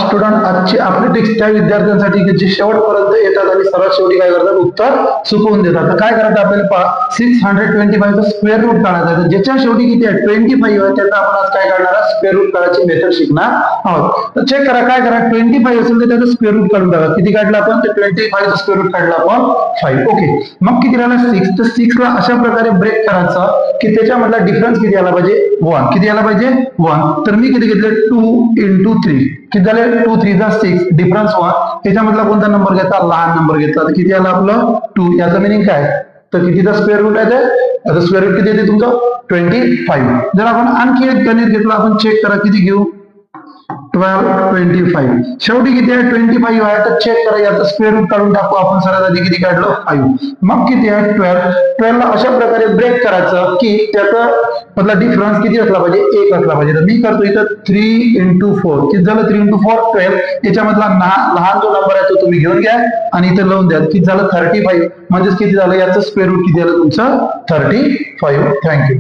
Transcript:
Student आजची अप्रेटिक्स त्या विद्यार्थ्यांसाठी जे शेवटपर्यंत येतात आणि सर्वात शेवटी काय करतात उत्तर चुकवून देतात. तर काय करायचं आपल्याला पहा 625 चा स्क्वेअर रूट काढायचा आहे. जच्या शेवटी किती आहे 25 आहे त्याचा आपण आज काय काढणार आहे स्क्वेअर रूट काढायची मेथड शिकणार आहोत. तर चेक करा काय करा 25 असेल तर त्याचं स्क्वेअर रूट काढून टाका. किती काढलं आपण तर 25 चा स्क्वेअर रूट काढला आपण 5. ओके मग किती राहिलं 6. तर 6 ला अशा प्रकारे ब्रेक करायचा की त्याच्यामधला डिफरन्स किती आला पाहिजे 1. किती आला पाहिजे 1. तर मी किती घेतले 2 into 3 किती झाले 2 3 जा 6 डिफरन्स 1. त्याच्यामधला कोणता नंबर घेतला लहान नंबर घेतला. तर किती आला आपलं 2. याचा मिनिंग काय तर कितीचा स्क्वेअर रूट आहे त्याचा स्क्वेअर रूट किती येते तुमचं 25. जर आपण आणखी एक गणित घेतलं आपण चेक करा किती घेऊ 12 25 शेवटी किती आहे 25 आहे. तर चेक करा याचा स्क्वेअर रूट काढून टाकू आपण. सर्वात आधी किती काढलं 5. मग किती आहे 12 ला अशा प्रकारे ब्रेक करायचं की त्याचा मधला डिफरन्स किती असला पाहिजे 1 असला पाहिजे. तर मी करतो इथं 3 into 4 किती झालं 3 into 4 12. याच्यामधला लहान जो नंबर आहे तो तुम्ही घेऊन घ्या आणि इथे लावून द्या. किती झालं 35 म्हणजेच किती झालं याचं स्क्वेअर रूट किती झालं तुमचं 35. थँक्यू.